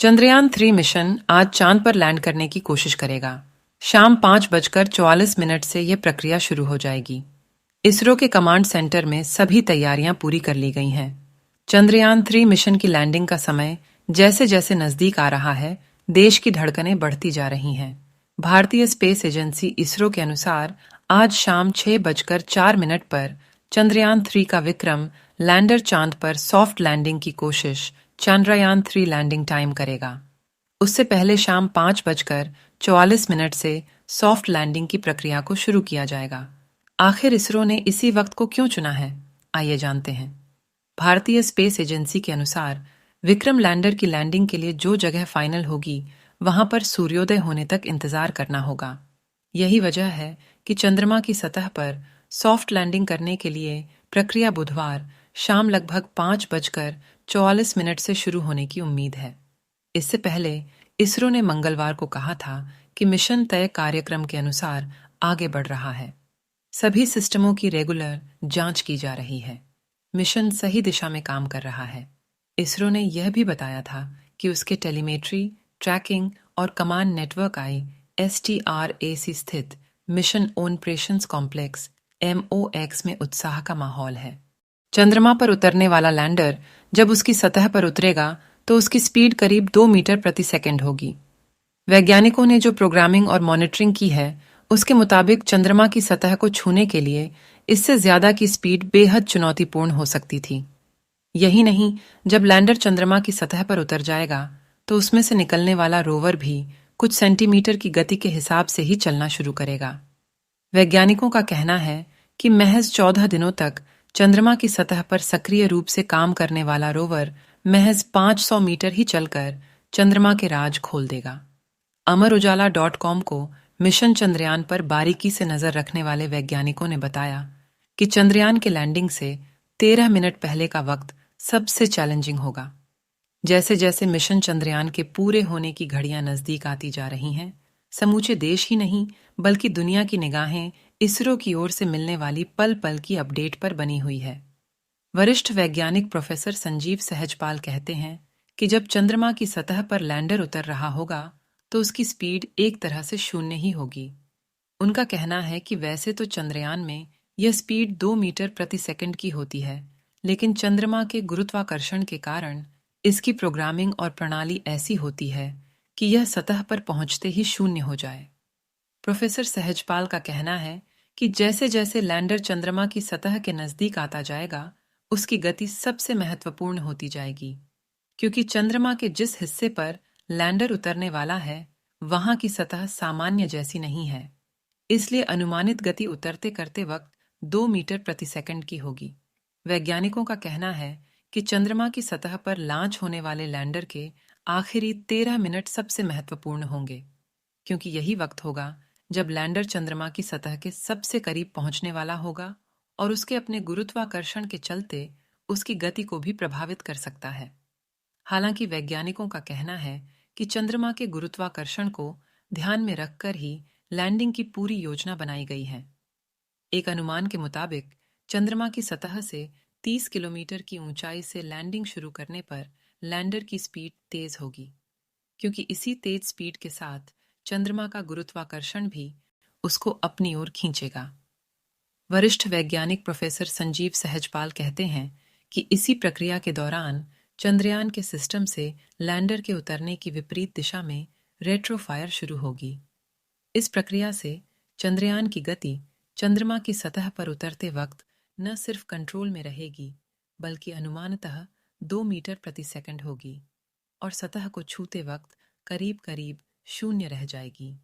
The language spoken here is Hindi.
चंद्रयान 3 मिशन आज चांद पर लैंड करने की कोशिश करेगा। शाम 5:44 से यह प्रक्रिया शुरू हो जाएगी। इसरो के कमांड सेंटर में सभी तैयारियां पूरी कर ली गई हैं। चंद्रयान 3 मिशन की लैंडिंग का समय जैसे जैसे नजदीक आ रहा है, देश की धड़कनें बढ़ती जा रही हैं। भारतीय स्पेस एजेंसी इसरो के अनुसार आज शाम 6:04 पर चंद्रयान 3 का विक्रम लैंडर चांद पर सॉफ्ट लैंडिंग की कोशिश चंद्रयान 3 लैंडिंग टाइम करेगा। उससे पहले शाम 5:44 से सॉफ्ट लैंडिंग की प्रक्रिया को शुरू किया जाएगा। आखिर इसरो ने इसी वक्त को क्यों चुना है, आइए जानते हैं। भारतीय स्पेस एजेंसी के अनुसार विक्रम लैंडर की लैंडिंग के लिए जो जगह फाइनल होगी, वहां पर सूर्योदय होने तक इंतजार करना होगा। यही वजह है कि चंद्रमा की सतह पर सॉफ्ट लैंडिंग करने के लिए प्रक्रिया बुधवार शाम लगभग 5:44 से शुरू होने की उम्मीद है। इससे पहले इसरो ने मंगलवार को कहा था कि मिशन तय कार्यक्रम के अनुसार आगे बढ़ रहा है। सभी सिस्टमों की रेगुलर जांच की जा रही है। मिशन सही दिशा में काम कर रहा है। इसरो ने यह भी बताया था कि उसके टेलीमेट्री, ट्रैकिंग और कमांड नेटवर्क STRAC स्थित मिशन ऑपरेशंस कॉम्प्लेक्स MOX में उत्साह का माहौल है। चंद्रमा पर उतरने वाला लैंडर जब उसकी सतह पर उतरेगा तो उसकी स्पीड करीब 2 मीटर प्रति सेकंड होगी। वैज्ञानिकों ने जो प्रोग्रामिंग और मॉनिटरिंग की है, उसके मुताबिक चंद्रमा की सतह को छूने के लिए इससे ज्यादा की स्पीड बेहद चुनौतीपूर्ण हो सकती थी। यही नहीं, जब लैंडर चंद्रमा की सतह पर उतर जाएगा तो उसमें से निकलने वाला रोवर भी कुछ सेंटीमीटर की गति के हिसाब से ही चलना शुरू करेगा। वैज्ञानिकों का कहना है कि महज 14 दिनों तक चंद्रमा की सतह पर सक्रिय रूप से काम करने वाला रोवर महज 500 मीटर ही चलकर चंद्रमा के राज खोल देगा। अमरउजाला.com को मिशन चंद्रयान पर बारीकी से नजर रखने वाले वैज्ञानिकों ने बताया कि चंद्रयान के लैंडिंग से 13 मिनट पहले का वक्त सबसे चैलेंजिंग होगा। जैसे जैसे मिशन चंद्रयान के पूरे होने की घड़ियां नजदीक आती जा रही हैं, समूचे देश ही नहीं बल्कि दुनिया की निगाहें इसरो की ओर से मिलने वाली पल पल की अपडेट पर बनी हुई है। वरिष्ठ वैज्ञानिक प्रोफेसर संजीव सहजपाल कहते हैं कि जब चंद्रमा की सतह पर लैंडर उतर रहा होगा तो उसकी स्पीड एक तरह से शून्य ही होगी। उनका कहना है कि वैसे तो चंद्रयान में यह स्पीड 2 मीटर प्रति सेकंड की होती है, लेकिन चंद्रमा के गुरुत्वाकर्षण के कारण इसकी प्रोग्रामिंग और प्रणाली ऐसी होती है कि यह सतह पर पहुंचते ही शून्य हो जाए। प्रोफेसर सहजपाल का कहना है कि जैसे जैसे लैंडर चंद्रमा की सतह के नजदीक आता जाएगा, उसकी गति सबसे महत्वपूर्ण होती जाएगी, क्योंकि चंद्रमा के जिस हिस्से पर लैंडर उतरने वाला है, वहां की सतह सामान्य जैसी नहीं है। इसलिए अनुमानित गति उतरते करते वक्त 2 मीटर प्रति सेकंड की होगी। वैज्ञानिकों का कहना है कि चंद्रमा की सतह पर लॉन्च होने वाले लैंडर के आखिरी 13 मिनट सबसे महत्वपूर्ण होंगे, क्योंकि यही वक्त होगा जब लैंडर चंद्रमा की सतह के सबसे करीब पहुंचने वाला होगा और उसके अपने गुरुत्वाकर्षण के चलते उसकी गति को भी प्रभावित कर सकता है। हालांकि वैज्ञानिकों का कहना है कि चंद्रमा के गुरुत्वाकर्षण को ध्यान में रखकर ही लैंडिंग की पूरी योजना बनाई गई है। एक अनुमान के मुताबिक चंद्रमा की सतह से 30 किलोमीटर की ऊंचाई से लैंडिंग शुरू करने पर लैंडर की स्पीड तेज होगी, क्योंकि इसी तेज स्पीड के साथ चंद्रमा का गुरुत्वाकर्षण भी उसको अपनी ओर खींचेगा। वरिष्ठ वैज्ञानिक प्रोफेसर संजीव सहजपाल कहते हैं कि इसी प्रक्रिया के दौरान चंद्रयान के सिस्टम से लैंडर के उतरने की विपरीत दिशा में रेट्रोफायर शुरू होगी। इस प्रक्रिया से चंद्रयान की गति चंद्रमा की सतह पर उतरते वक्त न सिर्फ कंट्रोल में रहेगी, बल्कि अनुमानतः 2 मीटर प्रति सेकंड होगी और सतह को छूते वक्त करीब करीब शून्य रह जाएगी।